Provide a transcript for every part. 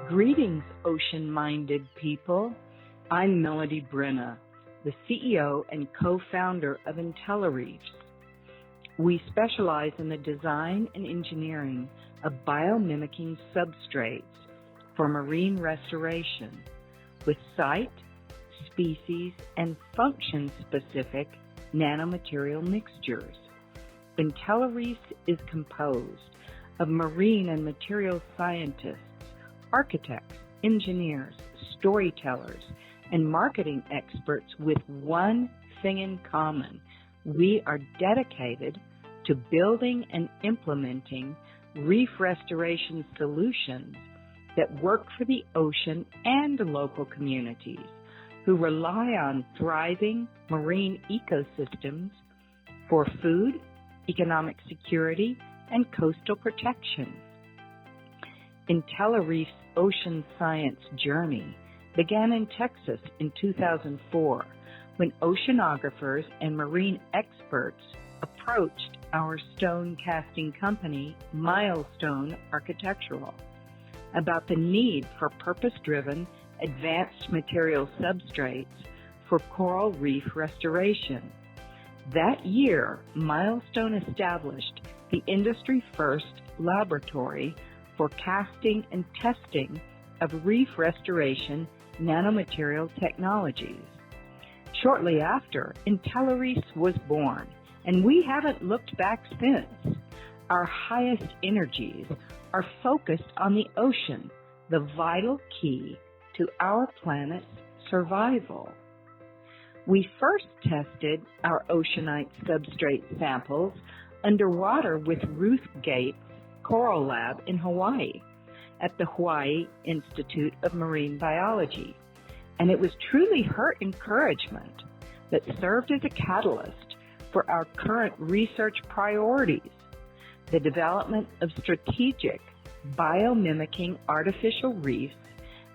Greetings, ocean-minded people. I'm Melody Brenna, the CEO and co-founder of IntelliReefs. We specialize in the design and engineering of biomimicking substrates for marine restoration with site, species, and function-specific nanomaterial mixtures. IntelliReefs is composed of marine and materials scientists, architects, engineers, storytellers, and marketing experts with one thing in common. We are dedicated to building and implementing reef restoration solutions that work for the ocean and local communities who rely on thriving marine ecosystems for food, economic security, and coastal protection. IntelliReefs' ocean science journey began in Texas in 2004 when oceanographers and marine experts approached our stone casting company, Milestone Architectural, about the need for purpose-driven advanced material substrates for coral reef restoration. That year, Milestone established the industry-first laboratory for casting and testing of reef restoration nanomaterial technologies. Shortly after, IntelliReefs was born, and we haven't looked back since. Our highest energies are focused on the ocean, the vital key to our planet's survival. We first tested our oceanite substrate samples underwater with Ruth Gates' Coral Lab in Hawaii at the Hawaii Institute of Marine Biology, and it was truly her encouragement that served as a catalyst for our current research priorities, the development of strategic biomimicking artificial reefs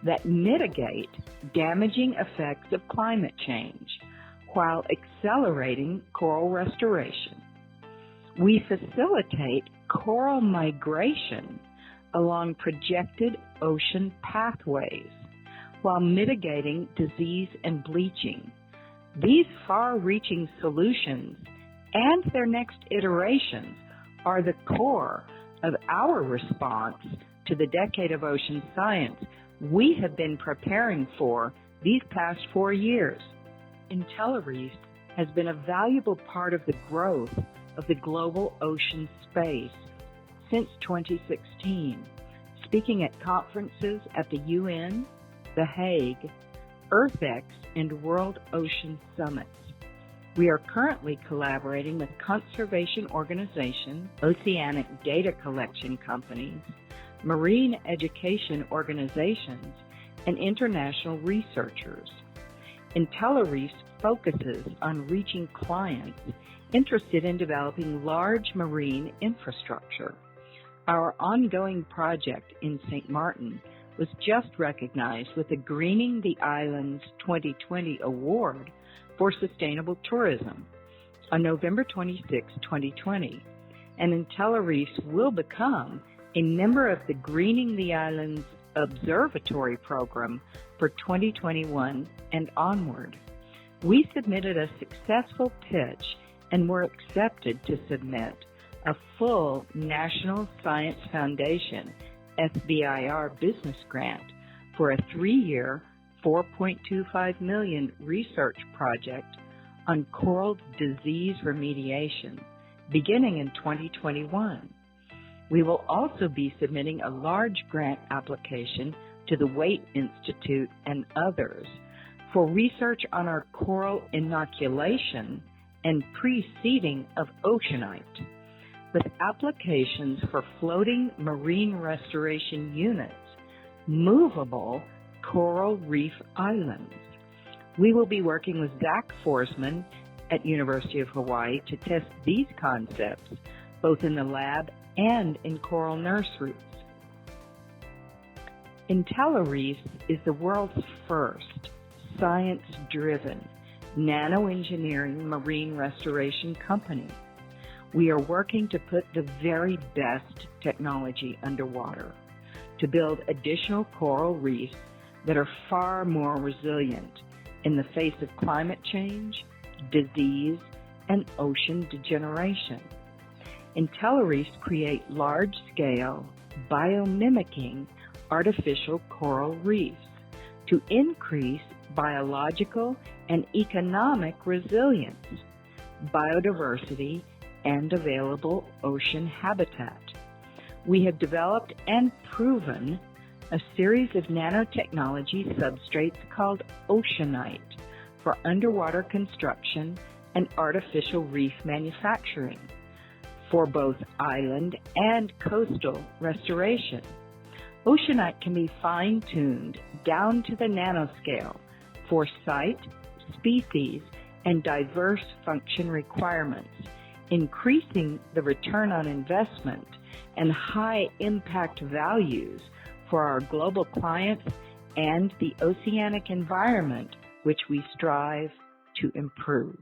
that mitigate damaging effects of climate change while accelerating coral restoration. We facilitate coral migration along projected ocean pathways while mitigating disease and bleaching. These far-reaching solutions and their next iterations are the core of our response to the decade of ocean science we have been preparing for these past 4 years. IntelliReefs has been a valuable part of the growth of the global ocean space since 2016, speaking at conferences at the UN, The Hague, EarthX, and World Ocean Summits. We are currently collaborating with conservation organizations, oceanic data collection companies, marine education organizations, and international researchers. IntelliReefs focuses on reaching clients interested in developing large marine infrastructure. Our ongoing project in St. Martin was just recognized with the Greening the Islands 2020 Award for Sustainable Tourism on November 26, 2020, and IntelliReefs will become a member of the Greening the Islands Observatory Program for 2021 and onward. We submitted a successful pitch and were accepted to submit a full National Science Foundation SBIR business grant for a 3-year, $4.25 million research project on coral disease remediation beginning in 2021. We will also be submitting a large grant application to the Waite Institute and others for research on our coral inoculation and pre-seeding of oceanite, with applications for floating marine restoration units, movable coral reef islands. We will be working with Zach Forsman at University of Hawaii to test these concepts both in the lab and in coral nurseries. IntelliReefs is the world's first science-driven nanoengineering marine restoration company. We are working to put the very best technology underwater to build additional coral reefs that are far more resilient in the face of climate change, disease, and ocean degeneration. IntelliReefs create large-scale, biomimicking artificial coral reefs to increase biological and economic resilience, biodiversity, and available ocean habitat. We have developed and proven a series of nanotechnology substrates called oceanite for underwater construction and artificial reef manufacturing for both island and coastal restoration. Oceanite can be fine-tuned down to the nanoscale for site, species, and diverse function requirements, increasing the return on investment and high impact values for our global clients and the oceanic environment which we strive to improve.